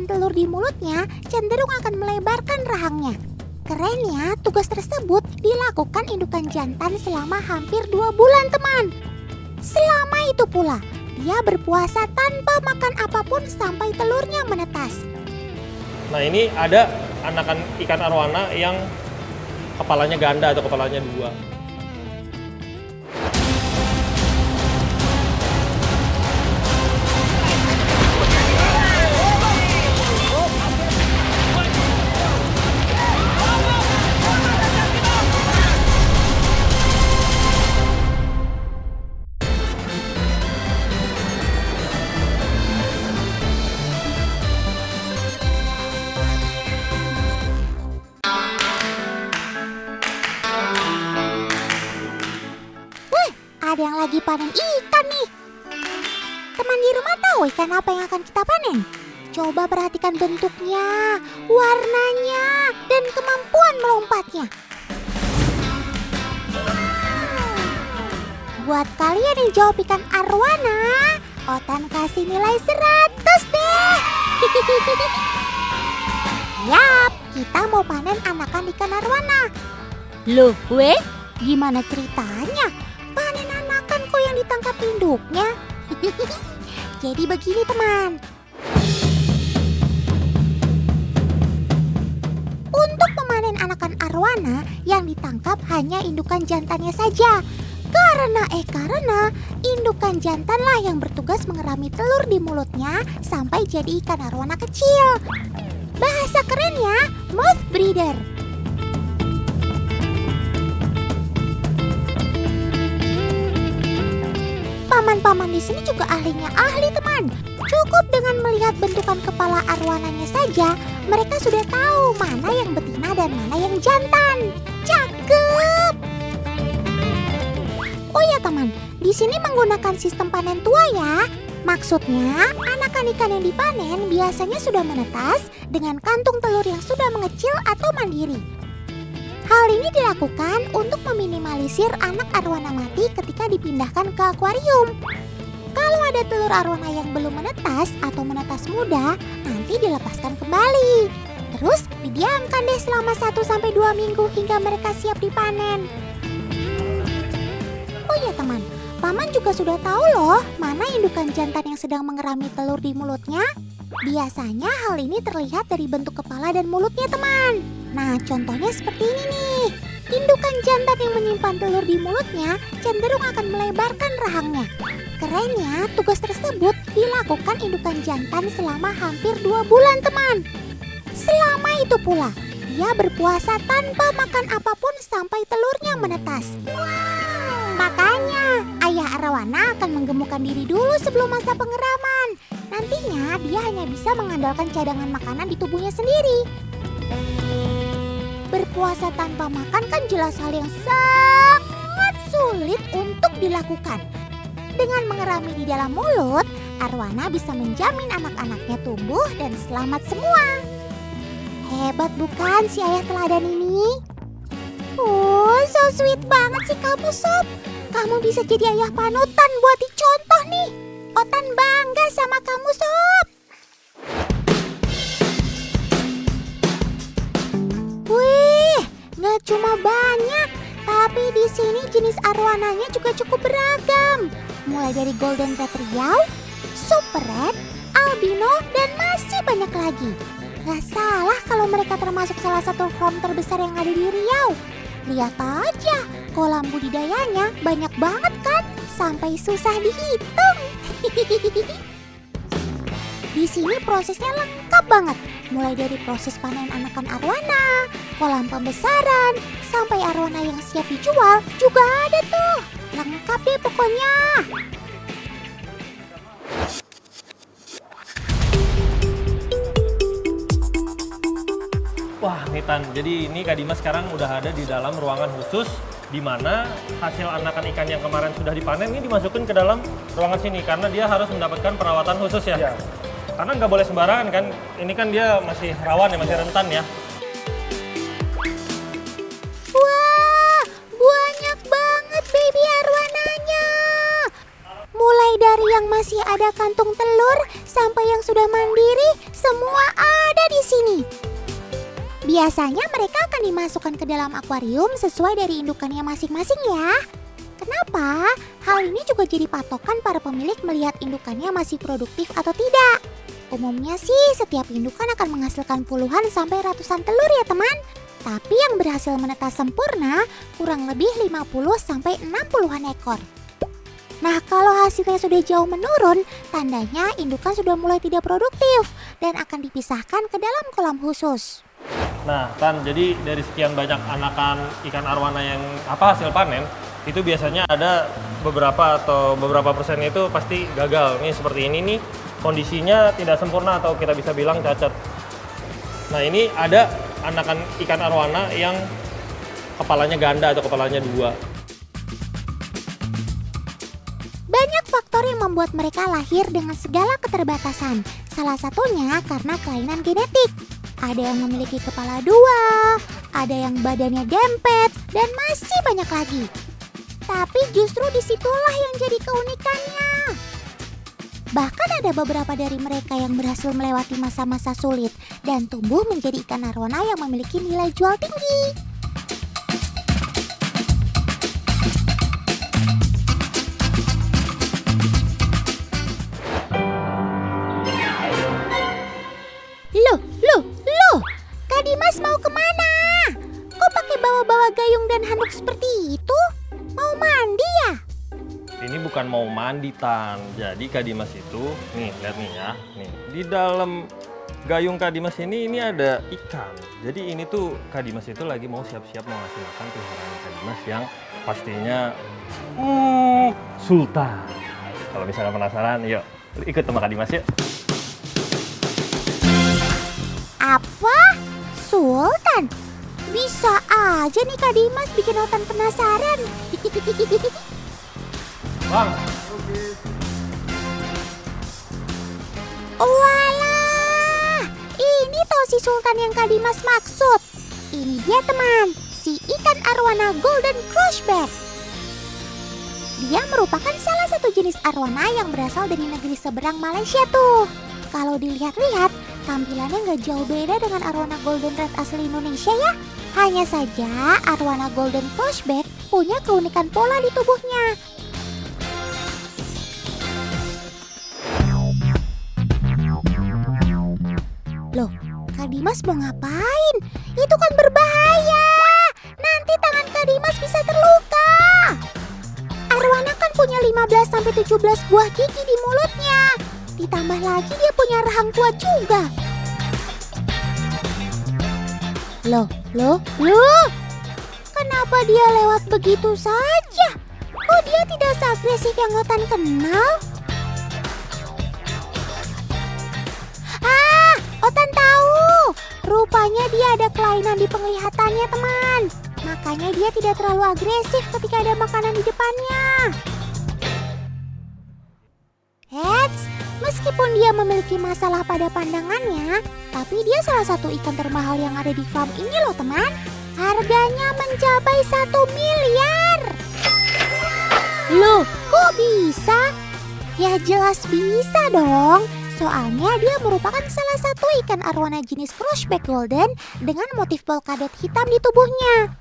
menyimpan telur di mulutnya, cenderung akan melebarkan rahangnya. Kerennya, tugas tersebut dilakukan indukan jantan selama hampir 2 bulan, teman. Selama itu pula, dia berpuasa tanpa makan apapun sampai telurnya menetas. Nah, ini ada anakan ikan arwana yang kepalanya ganda atau kepalanya 2. Ada yang lagi panen ikan nih. Teman di rumah tahu ikan apa yang akan kita panen? Coba perhatikan bentuknya, warnanya, dan kemampuan melompatnya. Buat kalian yang jawab ikan arwana, Otan kasih nilai 100 deh. Yap, kita mau panen anakan ikan arwana. Loh, gimana ceritanya? Panen anakan kok yang ditangkap induknya? Jadi begini, teman. Untuk memanen anakan arwana, yang ditangkap hanya indukan jantannya saja. Karena indukan jantanlah yang bertugas mengerami telur di mulutnya sampai jadi ikan arwana kecil. Bahasa kerennya, mouth breeder. Paman-paman di sini juga ahlinya ahli, teman. Cukup dengan melihat bentukan kepala arwananya saja, mereka sudah tahu mana yang betina dan mana yang jantan. Cakep. Oh ya, teman, di sini menggunakan sistem panen tua ya. Maksudnya, anakan ikan yang dipanen biasanya sudah menetas dengan kantung telur yang sudah mengecil atau mandiri. Hal ini dilakukan untuk meminimalisir anak arwana mati ketika dipindahkan ke akuarium. Kalau ada telur arwana yang belum menetas atau menetas muda, nanti dilepaskan kembali. Terus didiamkan deh selama 1-2 minggu hingga mereka siap dipanen. Oh ya, teman, paman juga sudah tahu loh mana indukan jantan yang sedang mengerami telur di mulutnya. Biasanya hal ini terlihat dari bentuk kepala dan mulutnya, teman. Nah, contohnya seperti ini nih. Indukan jantan yang menyimpan telur di mulutnya cenderung akan melebarkan rahangnya. Kerennya, tugas tersebut dilakukan indukan jantan selama hampir 2 bulan, teman. Selama itu pula, dia berpuasa tanpa makan apapun sampai telurnya menetas. Makanya, ayah arwana akan menggemukkan diri dulu sebelum masa pengeraman. Nantinya, dia hanya bisa mengandalkan cadangan makanan di tubuhnya sendiri. Berpuasa tanpa makan kan jelas hal yang sangat sulit untuk dilakukan. Dengan mengerami di dalam mulut, arwana bisa menjamin anak-anaknya tumbuh dan selamat semua. Hebat bukan si ayah teladan ini? Oh, so sweet banget sih kamu, Sob. Kamu bisa jadi ayah panutan buat dicontoh nih. Otan bangga sama kamu, Sob. Wih, nggak cuma banyak, tapi di sini jenis arwananya juga cukup beragam. Mulai dari golden red riau, super red, albino, dan masih banyak lagi. Nggak salah kalau mereka termasuk salah satu farm terbesar yang ada di Riau. Lihat aja, kolam budidayanya banyak banget kan, sampai susah dihitung. Di sini prosesnya lengkap banget, mulai dari proses panen anakan arwana, kolam pembesaran, sampai arwana yang siap dijual juga ada tuh. Lengkap deh pokoknya. Wah, Nitan, jadi ini Kak Dimas sekarang udah ada di dalam ruangan khusus di mana hasil anakan ikan yang kemarin sudah dipanen ini dimasukin ke dalam ruangan sini karena dia harus mendapatkan perawatan khusus ya. Ya. Karena nggak boleh sembarangan kan, ini kan dia masih rawan ya, masih rentan ya. Wah, banyak banget baby arwananya. Mulai dari yang masih ada kantung telur sampai yang sudah mandiri semua ada di sini. Biasanya mereka akan dimasukkan ke dalam akuarium sesuai dari indukannya masing-masing ya. Kenapa? Hal ini juga jadi patokan para pemilik melihat indukannya masih produktif atau tidak. Umumnya sih setiap indukan akan menghasilkan puluhan sampai ratusan telur ya teman. Tapi yang berhasil menetas sempurna kurang lebih 50 sampai 60-an ekor. Nah, kalau hasilnya sudah jauh menurun, tandanya indukan sudah mulai tidak produktif dan akan dipisahkan ke dalam kolam khusus. Nah, Tan, jadi dari sekian banyak anakan ikan arwana yang hasil panen, itu biasanya ada beberapa persen itu pasti gagal. Nih seperti ini nih, kondisinya tidak sempurna atau kita bisa bilang cacat. Nah, ini ada anakan ikan arwana yang kepalanya ganda atau kepalanya dua. Banyak faktor yang membuat mereka lahir dengan segala keterbatasan. Salah satunya karena kelainan genetik. Ada yang memiliki kepala dua, ada yang badannya dempet, dan masih banyak lagi. Tapi justru disitulah yang jadi keunikannya. Bahkan ada beberapa dari mereka yang berhasil melewati masa-masa sulit dan tumbuh menjadi ikan arwana yang memiliki nilai jual tinggi. Loh, Kak Dimas mau kemana? Kok pakai bawa-bawa gayung dan handuk seperti itu? Mau mandi ya? Ini bukan mau mandi, Tan. Jadi Kak Dimas itu, nih lihat nih ya, nih di dalam gayung Kak Dimas ini ada ikan. Jadi ini tuh Kak Dimas itu lagi mau siap-siap mau ngasih makan peliharaan Kak Dimas yang pastinya Sultan. Kalau misalnya penasaran, yuk ikut sama Kak Dimas yuk. Apa? Sultan? Bisa aja nih Kak Dimas bikin Otan penasaran. Bang. Walah, ini toh si Sultan yang Kak Dimas maksud. Ini dia teman, si ikan arwana golden crushback. Dia merupakan salah satu jenis arwana yang berasal dari negeri seberang Malaysia tuh. Kalau dilihat-lihat, tampilannya nggak jauh beda dengan arwana golden red asli Indonesia ya. Hanya saja arwana golden crushback punya keunikan pola di tubuhnya. Loh, Kak Dimas mau ngapain? Itu kan berbahaya. Nanti tangan Kak Dimas bisa terluka. Arwana kan punya 15-17 buah gigi di mulutnya. Ditambah lagi dia punya rahang kuat juga. Loh. Kenapa dia lewat begitu saja? Kok dia tidak seagresif yang Otan kenal? Otan tahu. Rupanya dia ada kelainan di penglihatannya, teman. Makanya dia tidak terlalu agresif ketika ada makanan di depannya. Eits, meskipun dia memiliki masalah pada pandangannya, tapi dia salah satu ikan termahal yang ada di farm ini loh, teman. Harganya mencapai 1 miliar. Loh, kok bisa? Ya jelas bisa dong. Soalnya dia merupakan salah satu ikan arwana jenis crushback golden dengan motif polkadot hitam di tubuhnya.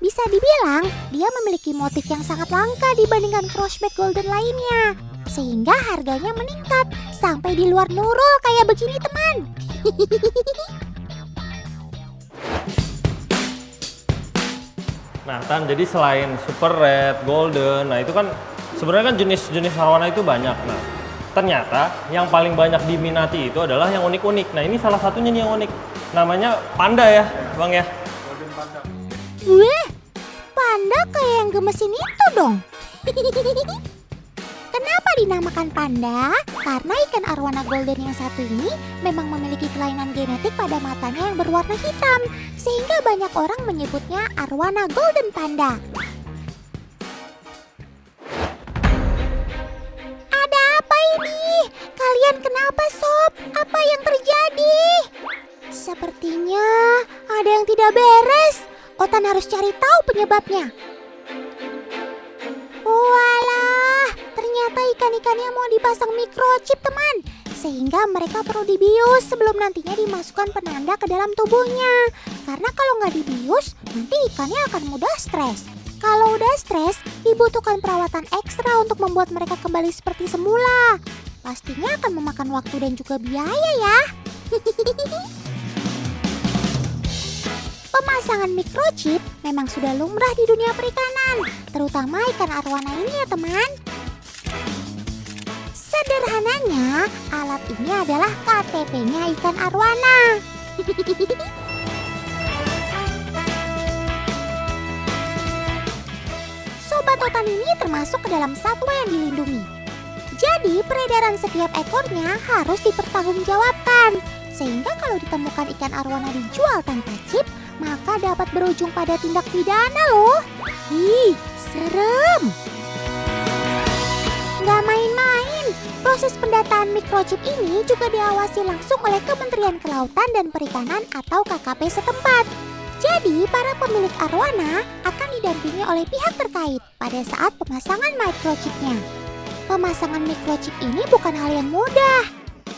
Bisa dibilang dia memiliki motif yang sangat langka dibandingkan crushback golden lainnya. Sehingga harganya meningkat sampai di luar Nurul kayak begini teman. Nah Tan, jadi selain super red, golden, nah itu kan sebenarnya kan jenis-jenis arwana itu banyak. Nah ternyata yang paling banyak diminati itu adalah yang unik-unik. Nah ini salah satunya nih yang unik. Namanya panda ya Bang ya? Golden panda. Wih, panda kayak yang gemesin itu dong. Kenapa dinamakan panda? Karena ikan arwana golden yang satu ini memang memiliki kelainan genetik pada matanya yang berwarna hitam. Sehingga banyak orang menyebutnya arwana golden panda. Ada apa ini? Kalian kenapa sob? Apa yang terjadi? Sepertinya ada yang tidak beres. Otan harus cari tahu penyebabnya. Walah, ternyata ikan-ikannya mau dipasang microchip teman. sehingga mereka perlu dibius sebelum nantinya dimasukkan penanda ke dalam tubuhnya. Karena kalau nggak dibius, nanti ikannya akan mudah stres. Kalau udah stres, dibutuhkan perawatan ekstra untuk membuat mereka kembali seperti semula. Pastinya akan memakan waktu dan juga biaya ya. Pemasangan microchip memang sudah lumrah di dunia perikanan, terutama ikan arwana ini ya teman. Sederhananya, alat ini adalah KTP-nya ikan arwana. Sobat Otan ini termasuk ke dalam satwa yang dilindungi. Jadi, peredaran setiap ekornya harus dipertanggungjawabkan. Sehingga kalau ditemukan ikan arwana dijual tanpa chip, maka dapat berujung pada tindak pidana loh. Ih, serem. Nggak main-main, proses pendataan microchip ini juga diawasi langsung oleh Kementerian Kelautan dan Perikanan atau KKP setempat. Jadi, para pemilik arwana akan didampingi oleh pihak terkait pada saat pemasangan microchipnya. Pemasangan microchip ini bukan hal yang mudah.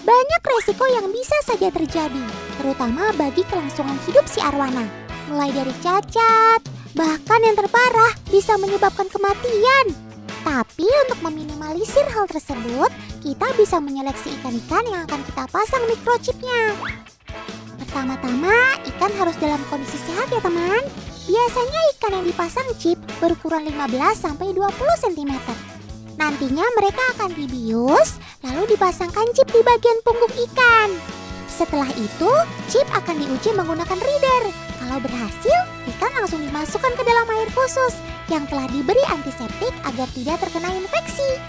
Banyak resiko yang bisa saja terjadi, terutama bagi kelangsungan hidup si arwana. Mulai dari cacat, bahkan yang terparah bisa menyebabkan kematian. Tapi untuk meminimalisir hal tersebut, kita bisa menyeleksi ikan-ikan yang akan kita pasang microchipnya. Pertama-tama, ikan harus dalam kondisi sehat ya teman. Biasanya ikan yang dipasang chip berukuran 15-20 cm. Nantinya mereka akan dibius, lalu dipasangkan chip di bagian punggung ikan. Setelah itu, chip akan diuji menggunakan reader. Kalau berhasil, ikan langsung dimasukkan ke dalam air khusus yang telah diberi antiseptik agar tidak terkena infeksi.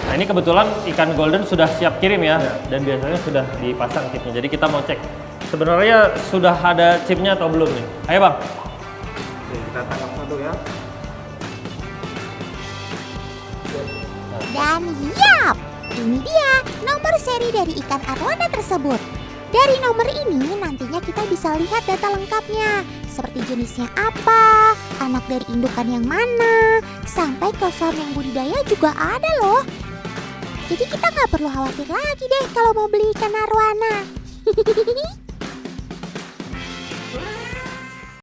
Nah ini kebetulan ikan golden sudah siap kirim ya, dan biasanya sudah dipasang chipnya. Jadi kita mau cek sebenarnya sudah ada chipnya atau belum nih. Ayo bang. Oke, kita tangkap satu ya. Dan yap, ini dia nomor seri dari ikan arwana tersebut. Dari nomor ini nantinya kita bisa lihat data lengkapnya, seperti jenisnya apa, anak dari indukan yang mana, sampai ke farm yang budidaya juga ada loh. Jadi kita nggak perlu khawatir lagi deh kalau mau beli ikan arwana.